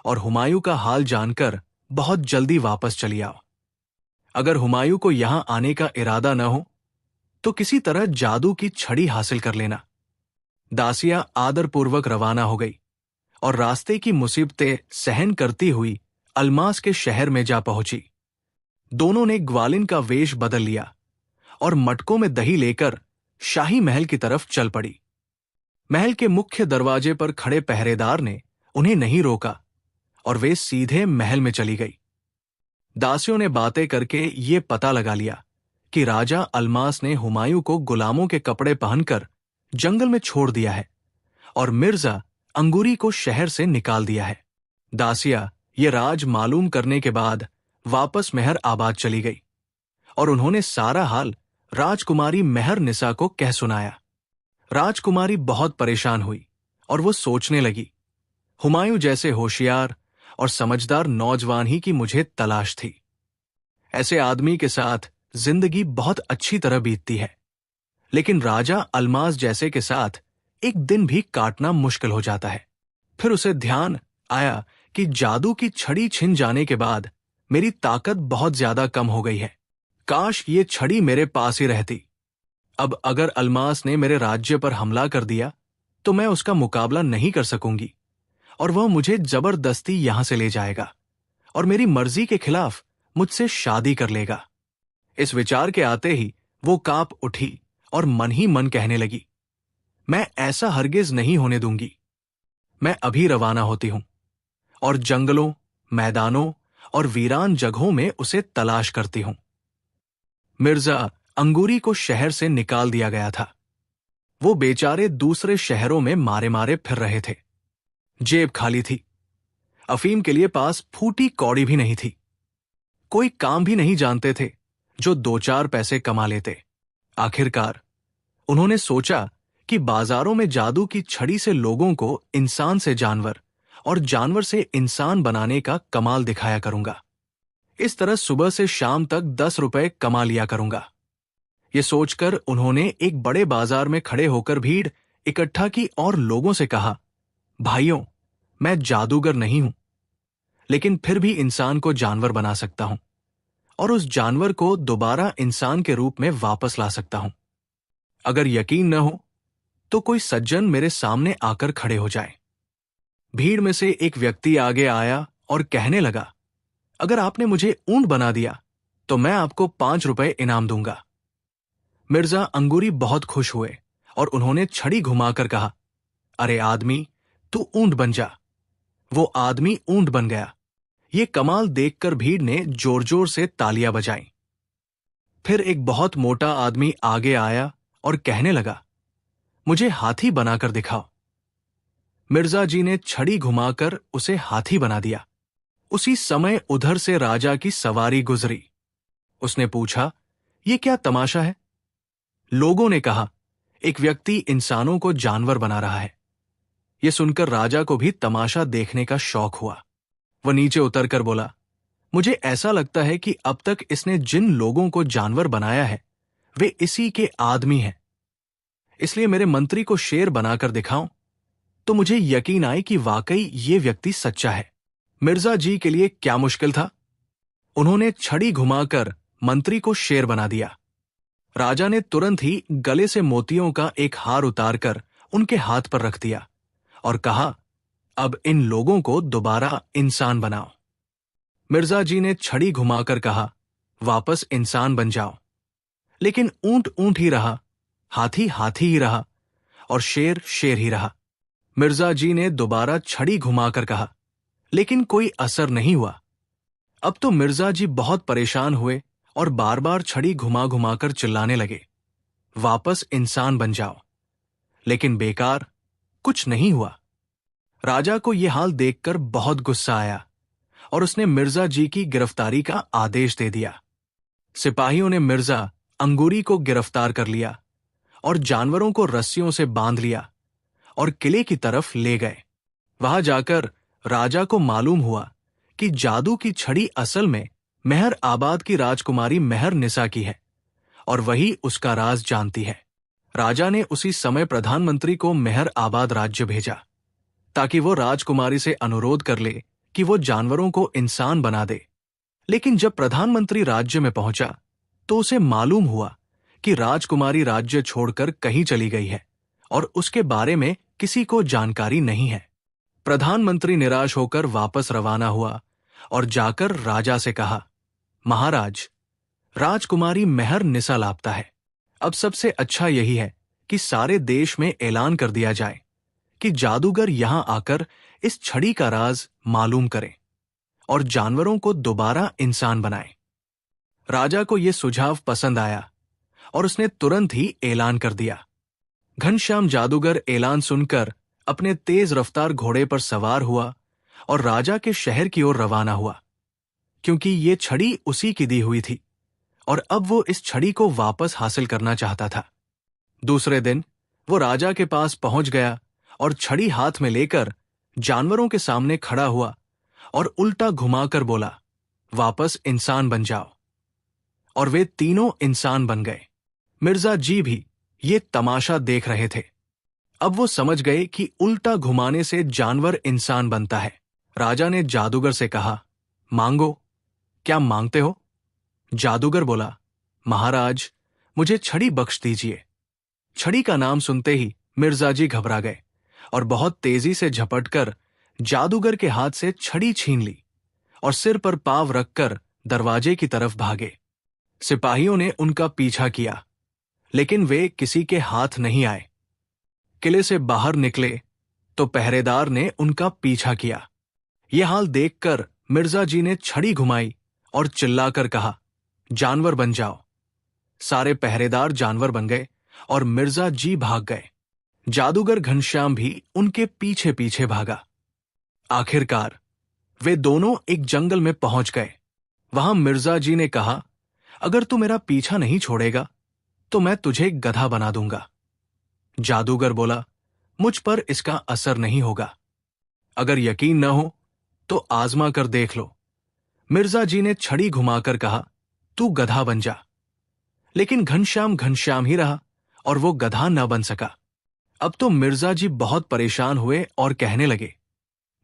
और हुमायूं का हाल जानकर बहुत जल्दी वापस चली आओ। अगर हुमायूं को यहां आने का इरादा न हो तो किसी तरह जादू की छड़ी हासिल कर लेना। दासियां आदरपूर्वक रवाना हो गई और रास्ते की मुसीबतें सहन करती हुई अलमास के शहर में जा पहुंची। दोनों ने ग्वालिन का वेश बदल लिया और मटकों में दही लेकर शाही महल की तरफ चल पड़ी। महल के मुख्य दरवाजे पर खड़े पहरेदार ने उन्हें नहीं रोका और वे सीधे महल में चली गई। दासियों ने बातें करके ये पता लगा लिया कि राजा अलमास ने हुमायूं को गुलामों के कपड़े पहनकर जंगल में छोड़ दिया है और मिर्जा अंगूरी को शहर से निकाल दिया है। दासिया ये राज मालूम करने के बाद वापस मेहर आबाद चली गई और उन्होंने सारा हाल राजकुमारी मेहर निसा को कह सुनाया। राजकुमारी बहुत परेशान हुई और वो सोचने लगी, हुमायूं जैसे होशियार और समझदार नौजवान ही की मुझे तलाश थी। ऐसे आदमी के साथ जिंदगी बहुत अच्छी तरह बीतती है, लेकिन राजा अलमास जैसे के साथ एक दिन भी काटना मुश्किल हो जाता है। फिर उसे ध्यान आया कि जादू की छड़ी छिन जाने के बाद मेरी ताकत बहुत ज्यादा कम हो गई है। काश ये छड़ी मेरे पास ही रहती। अब अगर अलमास ने मेरे राज्य पर हमला कर दिया तो मैं उसका मुकाबला नहीं कर सकूंगी और वह मुझे जबरदस्ती यहां से ले जाएगा और मेरी मर्जी के खिलाफ मुझसे शादी कर लेगा। इस विचार के आते ही वो कांप उठी और मन ही मन कहने लगी, मैं ऐसा हरगिज नहीं होने दूंगी। मैं अभी रवाना होती हूं और जंगलों, मैदानों और वीरान जगहों में उसे तलाश करती हूं। मिर्जा अंगूरी को शहर से निकाल दिया गया था। वो बेचारे दूसरे शहरों में मारे मारे फिर रहे थे। जेब खाली थी। अफीम के लिए पास फूटी कौड़ी भी नहीं थी। कोई काम भी नहीं जानते थे जो 2-4 पैसे कमा लेते। आखिरकार उन्होंने सोचा कि बाजारों में जादू की छड़ी से लोगों को इंसान से जानवर और जानवर से इंसान बनाने का कमाल दिखाया करूंगा। इस तरह सुबह से शाम तक 10 रुपए कमा लिया करूंगा। ये सोचकर उन्होंने एक बड़े बाजार में खड़े होकर भीड़ इकट्ठा की और लोगों से कहा, भाइयों, मैं जादूगर नहीं हूं, लेकिन फिर भी इंसान को जानवर बना सकता हूं और उस जानवर को दोबारा इंसान के रूप में वापस ला सकता हूं। अगर यकीन न हो तो कोई सज्जन मेरे सामने आकर खड़े हो जाए। भीड़ में से एक व्यक्ति आगे आया और कहने लगा, अगर आपने मुझे ऊंट बना दिया तो मैं आपको 5 रुपए इनाम दूंगा। मिर्जा अंगूरी बहुत खुश हुए और उन्होंने छड़ी घुमाकर कहा, अरे आदमी, तू ऊंट बन जा। वो आदमी ऊंट बन गया। ये कमाल देखकर भीड़ ने जोर जोर से तालियां बजाईं। फिर एक बहुत मोटा आदमी आगे आया और कहने लगा, मुझे हाथी बनाकर दिखाओ। मिर्जा जी ने छड़ी घुमाकर उसे हाथी बना दिया। उसी समय उधर से राजा की सवारी गुजरी। उसने पूछा, ये क्या तमाशा है? लोगों ने कहा, एक व्यक्ति इंसानों को जानवर बना रहा है। यह सुनकर राजा को भी तमाशा देखने का शौक हुआ। वह नीचे उतरकर बोला, मुझे ऐसा लगता है कि अब तक इसने जिन लोगों को जानवर बनाया है वे इसी के आदमी हैं। इसलिए मेरे मंत्री को शेर बनाकर दिखाऊं तो मुझे यकीन आए कि वाकई ये व्यक्ति सच्चा है। मिर्जा जी के लिए क्या मुश्किल था। उन्होंने छड़ी घुमाकर मंत्री को शेर बना दिया। राजा ने तुरंत ही गले से मोतियों का एक हार उतारकर उनके हाथ पर रख दिया और कहा, अब इन लोगों को दोबारा इंसान बनाओ। मिर्जा जी ने छड़ी घुमाकर कहा, वापस इंसान बन जाओ। लेकिन ऊंट ऊंट ही रहा, हाथी हाथी ही रहा और शेर शेर ही रहा। मिर्जा जी ने दोबारा छड़ी घुमाकर कहा, लेकिन कोई असर नहीं हुआ। अब तो मिर्जा जी बहुत परेशान हुए और बार बार छड़ी घुमा घुमाकर चिल्लाने लगे, वापस इंसान बन जाओ। लेकिन बेकार, कुछ नहीं हुआ। राजा को यह हाल देखकर बहुत गुस्सा आया और उसने मिर्जा जी की गिरफ्तारी का आदेश दे दिया। सिपाहियों ने मिर्जा अंगूरी को गिरफ्तार कर लिया और जानवरों को रस्सियों से बांध लिया और किले की तरफ ले गए। वहां जाकर राजा को मालूम हुआ कि जादू की छड़ी असल में मेहर आबाद की राजकुमारी मेहर निसा की है और वही उसका राज जानती है। राजा ने उसी समय प्रधानमंत्री को मेहर आबाद राज्य भेजा ताकि वो राजकुमारी से अनुरोध कर ले कि वो जानवरों को इंसान बना दे। लेकिन जब प्रधानमंत्री राज्य में पहुंचा तो उसे मालूम हुआ कि राजकुमारी राज्य छोड़कर कहीं चली गई है और उसके बारे में किसी को जानकारी नहीं है। प्रधानमंत्री निराश होकर वापस रवाना हुआ और जाकर राजा से कहा, महाराज, राजकुमारी मेहर निसा लापता है। अब सबसे अच्छा यही है कि सारे देश में ऐलान कर दिया जाए कि जादूगर यहां आकर इस छड़ी का राज मालूम करे और जानवरों को दोबारा इंसान बनाए। राजा को यह सुझाव पसंद आया और उसने तुरंत ही ऐलान कर दिया। घनश्याम जादूगर ऐलान सुनकर अपने तेज रफ्तार घोड़े पर सवार हुआ और राजा के शहर की ओर रवाना हुआ, क्योंकि ये छड़ी उसी की दी हुई थी और अब वो इस छड़ी को वापस हासिल करना चाहता था। दूसरे दिन वो राजा के पास पहुंच गया और छड़ी हाथ में लेकर जानवरों के सामने खड़ा हुआ और उल्टा घुमाकर बोला, वापस इंसान बन जाओ। और वे तीनों इंसान बन गए। मिर्जा जी भी ये तमाशा देख रहे थे। अब वो समझ गए कि उल्टा घुमाने से जानवर इंसान बनता है। राजा ने जादूगर से कहा, मांगो, क्या मांगते हो? जादूगर बोला, महाराज, मुझे छड़ी बख्श दीजिए। छड़ी का नाम सुनते ही मिर्जा जी घबरा गए और बहुत तेजी से झपटकर जादूगर के हाथ से छड़ी छीन ली और सिर पर पांव रखकर दरवाजे की तरफ भागे। सिपाहियों ने उनका पीछा किया, लेकिन वे किसी के हाथ नहीं आए। किले से बाहर निकले तो पहरेदार ने उनका पीछा किया। यह हाल देखकर मिर्जा जी ने छड़ी घुमाई और चिल्लाकर कहा, जानवर बन जाओ। सारे पहरेदार जानवर बन गए और मिर्जा जी भाग गए। जादूगर घनश्याम भी उनके पीछे पीछे भागा। आखिरकार वे दोनों एक जंगल में पहुंच गए। वहां मिर्जा जी ने कहा, अगर तू मेरा पीछा नहीं छोड़ेगा तो मैं तुझे गधा बना दूंगा। जादूगर बोला, मुझ पर इसका असर नहीं होगा। अगर यकीन न हो तो आजमा कर देख लो। मिर्जा जी ने छड़ी घुमाकर कहा, तू गधा बन जा। लेकिन घनश्याम घनश्याम ही रहा और वो गधा न बन सका। अब तो मिर्जा जी बहुत परेशान हुए और कहने लगे,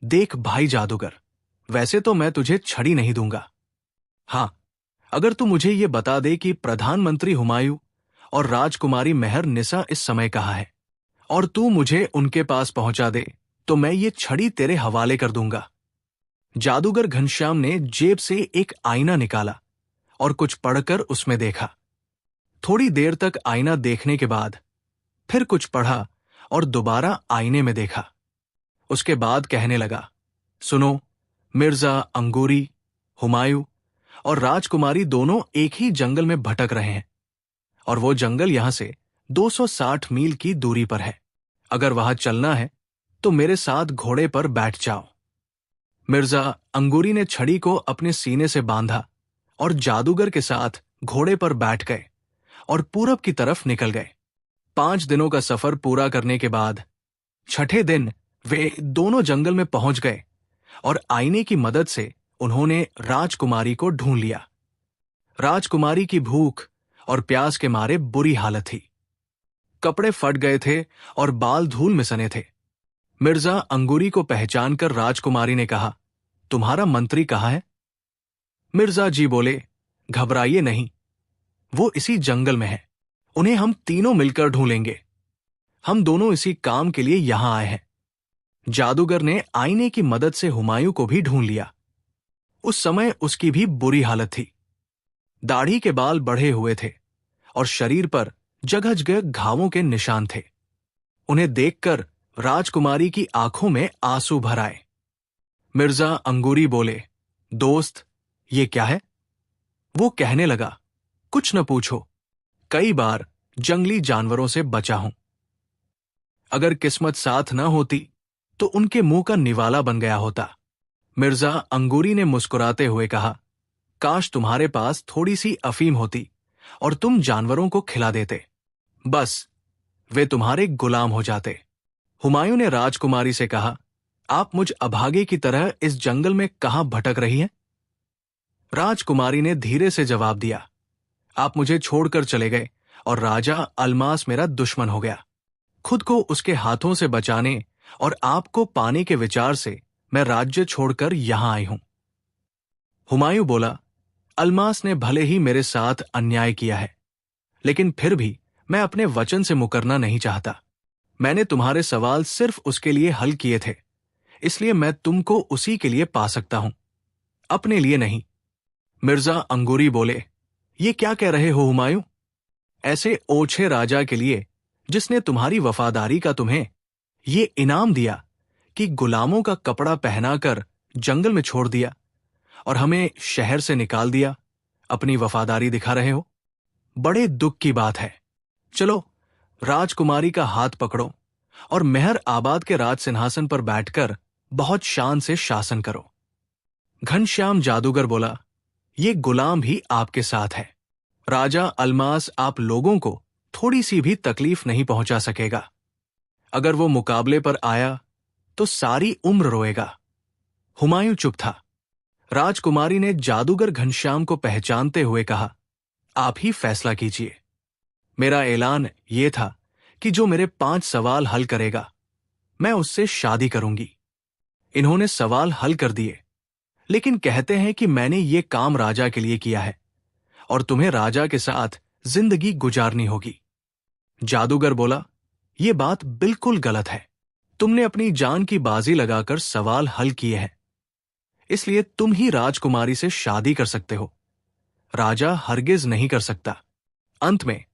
देख भाई जादूगर, वैसे तो मैं तुझे छड़ी नहीं दूंगा। हाँ, अगर तू मुझे ये बता दे कि प्रधानमंत्री हुमायूं और राजकुमारी मेहर निसा इस समय कहाँ है, और तू मुझे उनके पास पहुंचा दे, तो मैं ये छड़ी तेरे हवाले कर दूंगा। जादूगर घनश्याम ने जेब से एक आईना निकाला और कुछ पढ़कर उसमें देखा। थोड़ी देर तक आईना देखने के बाद फिर कुछ पढ़ा और दोबारा आईने में देखा। उसके बाद कहने लगा, सुनो, मिर्जा अंगूरी, हुमायूं और राजकुमारी दोनों एक ही जंगल में भटक रहे हैं, और वो जंगल यहां से 260 मील की दूरी पर है। अगर वहां चलना है तो मेरे साथ घोड़े पर बैठ जाओ। मिर्जा अंगूरी ने छड़ी को अपने सीने से बांधा और जादूगर के साथ घोड़े पर बैठ गए और पूरब की तरफ निकल गए। 5 दिनों का सफर पूरा करने के बाद छठे दिन वे दोनों जंगल में पहुंच गए और आईने की मदद से उन्होंने राजकुमारी को ढूंढ लिया। राजकुमारी की भूख और प्यास के मारे बुरी हालत थी। कपड़े फट गए थे और बाल धूल में सने थे। मिर्जा अंगूरी को पहचानकर राजकुमारी ने कहा, तुम्हारा मंत्री कहाँ है? मिर्जा जी बोले, घबराइए नहीं, वो इसी जंगल में है। उन्हें हम तीनों मिलकर ढूंढेंगे। हम दोनों इसी काम के लिए यहां आए हैं। जादूगर ने आईने की मदद से हुमायूं को भी ढूंढ लिया। उस समय उसकी भी बुरी हालत थी। दाढ़ी के बाल बढ़े हुए थे और शरीर पर जगह जगह घावों के निशान थे। उन्हें देखकर राजकुमारी की आंखों में आंसू भर आए। मिर्जा अंगूरी बोले, दोस्त, ये क्या है? वो कहने लगा, कुछ न पूछो, कई बार जंगली जानवरों से बचा हूं। अगर किस्मत साथ न होती तो उनके मुंह का निवाला बन गया होता। मिर्जा अंगूरी ने मुस्कुराते हुए कहा, काश तुम्हारे पास थोड़ी सी अफीम होती और तुम जानवरों को खिला देते, बस वे तुम्हारे गुलाम हो जाते। हुमायूं ने राजकुमारी से कहा, आप मुझ अभागे की तरह इस जंगल में कहां भटक रही हैं? राजकुमारी ने धीरे से जवाब दिया, आप मुझे छोड़कर चले गए और राजा अलमास मेरा दुश्मन हो गया। खुद को उसके हाथों से बचाने और आपको पाने के विचार से मैं राज्य छोड़कर यहां आई हूं। हुमायूं बोला, अलमास ने भले ही मेरे साथ अन्याय किया है, लेकिन फिर भी मैं अपने वचन से मुकरना नहीं चाहता। मैंने तुम्हारे सवाल सिर्फ उसके लिए हल किए थे, इसलिए मैं तुमको उसी के लिए पा सकता हूं, अपने लिए नहीं। मिर्जा अंगूरी बोले, ये क्या कह रहे हो हुमायूं? ऐसे ओछे राजा के लिए, जिसने तुम्हारी वफादारी का तुम्हें ये इनाम दिया कि गुलामों का कपड़ा पहनाकर जंगल में छोड़ दिया और हमें शहर से निकाल दिया, अपनी वफादारी दिखा रहे हो? बड़े दुख की बात है। चलो, राजकुमारी का हाथ पकड़ो और मेहर आबाद के राज सिंहासन पर बैठकर बहुत शान से शासन करो। घनश्याम जादूगर बोला, ये गुलाम भी आपके साथ है। राजा अलमास आप लोगों को थोड़ी सी भी तकलीफ नहीं पहुंचा सकेगा। अगर वो मुकाबले पर आया तो सारी उम्र रोएगा। हुमायूं चुप था। राजकुमारी ने जादूगर घनश्याम को पहचानते हुए कहा, आप ही फैसला कीजिए। मेरा ऐलान ये था कि जो मेरे 5 सवाल हल करेगा, मैं उससे शादी करूंगी। इन्होंने सवाल हल कर दिए, लेकिन कहते हैं कि मैंने ये काम राजा के लिए किया है और तुम्हें राजा के साथ जिंदगी गुजारनी होगी। जादूगर बोला, यह बात बिल्कुल गलत है। तुमने अपनी जान की बाजी लगाकर सवाल हल किए हैं, इसलिए तुम ही राजकुमारी से शादी कर सकते हो, राजा हरगिज नहीं कर सकता। अंत में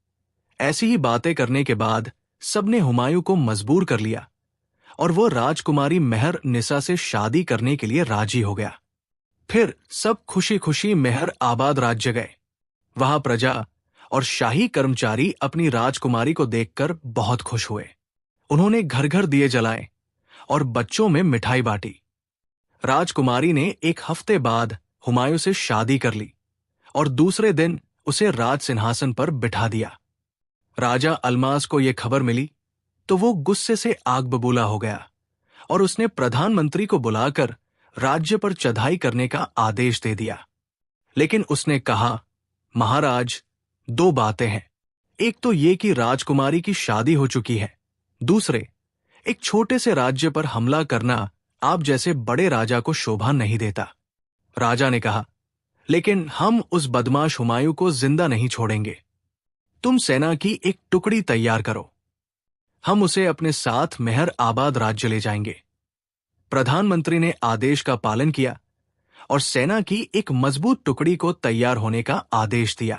ऐसी ही बातें करने के बाद सबने हुमायूं को मजबूर कर लिया और वो राजकुमारी मेहर निसा से शादी करने के लिए राजी हो गया। फिर सब खुशी खुशी मेहर आबाद राज्य गए। वहां प्रजा और शाही कर्मचारी अपनी राजकुमारी को देखकर बहुत खुश हुए। उन्होंने घर घर दिए जलाए और बच्चों में मिठाई बांटी। राजकुमारी ने 1 हफ्ते बाद हुमायूं से शादी कर ली और दूसरे दिन उसे राज सिंहासन पर बिठा दिया। राजा अलमास को यह खबर मिली तो वो गुस्से से आग बबूला हो गया और उसने प्रधानमंत्री को बुलाकर राज्य पर चढ़ाई करने का आदेश दे दिया। लेकिन उसने कहा, महाराज, 2 बातें हैं। एक तो ये कि राजकुमारी की शादी हो चुकी है, दूसरे, एक छोटे से राज्य पर हमला करना आप जैसे बड़े राजा को शोभा नहीं देता। राजा ने कहा, लेकिन हम उस बदमाश हुमायूं को जिंदा नहीं छोड़ेंगे। तुम सेना की एक टुकड़ी तैयार करो, हम उसे अपने साथ मेहर आबाद राज्य ले जाएंगे। प्रधानमंत्री ने आदेश का पालन किया और सेना की एक मजबूत टुकड़ी को तैयार होने का आदेश दिया।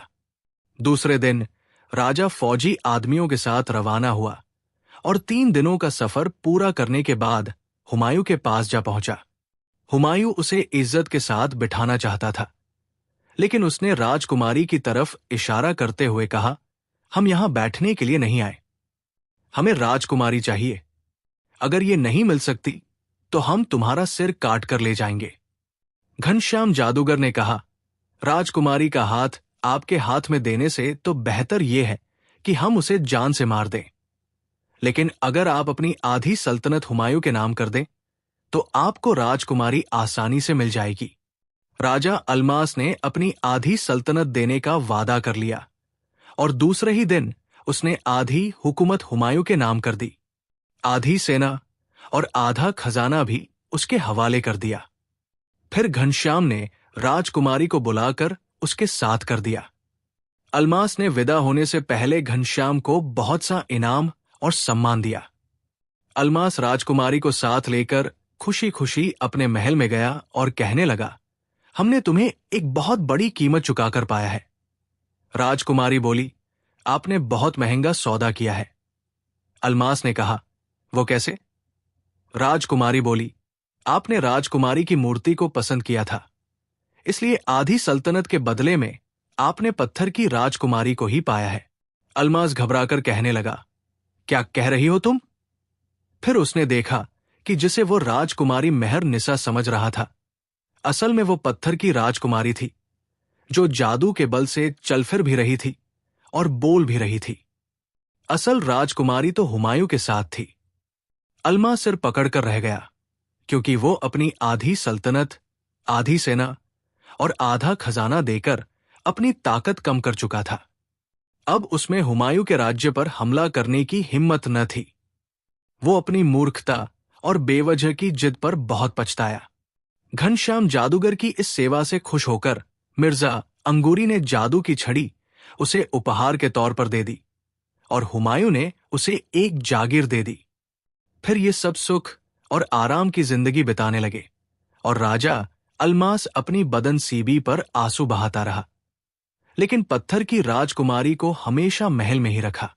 दूसरे दिन राजा फौजी आदमियों के साथ रवाना हुआ और 3 दिनों का सफर पूरा करने के बाद हुमायूं के पास जा पहुंचा। हुमायूं उसे इज्जत के साथ बिठाना चाहता था, लेकिन उसने राजकुमारी की तरफ इशारा करते हुए कहा, हम यहां बैठने के लिए नहीं आए, हमें राजकुमारी चाहिए। अगर ये नहीं मिल सकती तो हम तुम्हारा सिर काट कर ले जाएंगे। घनश्याम जादूगर ने कहा, राजकुमारी का हाथ आपके हाथ में देने से तो बेहतर यह है कि हम उसे जान से मार दें। लेकिन अगर आप अपनी आधी सल्तनत हुमायूं के नाम कर दें तो आपको राजकुमारी आसानी से मिल जाएगी। राजा अल्मास ने अपनी आधी सल्तनत देने का वादा कर लिया और दूसरे ही दिन उसने आधी हुकूमत हुमायूं के नाम कर दी। आधी सेना और आधा खजाना भी उसके हवाले कर दिया। फिर घनश्याम ने राजकुमारी को बुलाकर उसके साथ कर दिया। अल्मास ने विदा होने से पहले घनश्याम को बहुत सा इनाम और सम्मान दिया। अल्मास राजकुमारी को साथ लेकर खुशी खुशी अपने महल में गया और कहने लगा, हमने तुम्हें एक बहुत बड़ी कीमत चुकाकर पाया है। राजकुमारी बोली, आपने बहुत महंगा सौदा किया है। अल्मास ने कहा, वो कैसे? राजकुमारी बोली, आपने राजकुमारी की मूर्ति को पसंद किया था, इसलिए आधी सल्तनत के बदले में आपने पत्थर की राजकुमारी को ही पाया है। अल्मास घबराकर कहने लगा, क्या कह रही हो तुम? फिर उसने देखा कि जिसे वो राजकुमारी मेहर निसा समझ रहा था, असल में वो पत्थर की राजकुमारी थी, जो जादू के बल से चल फिर भी रही थी और बोल भी रही थी। असल राजकुमारी तो हुमायूं के साथ थी। अल्मास सिर पकड़कर रह गया, क्योंकि वो अपनी आधी सल्तनत, आधी सेना और आधा खजाना देकर अपनी ताकत कम कर चुका था। अब उसमें हुमायूं के राज्य पर हमला करने की हिम्मत न थी। वो अपनी मूर्खता और बेवजह की जिद पर बहुत पछताया। घनश्याम जादूगर की इस सेवा से खुश होकर मिर्जा अंगूरी ने जादू की छड़ी उसे उपहार के तौर पर दे दी और हुमायूं ने उसे एक जागीर दे दी। फिर ये सब सुख और आराम की जिंदगी बिताने लगे और राजा अल्मास अपनी बदनसीबी पर आंसू बहाता रहा, लेकिन पत्थर की राजकुमारी को हमेशा महल में ही रखा।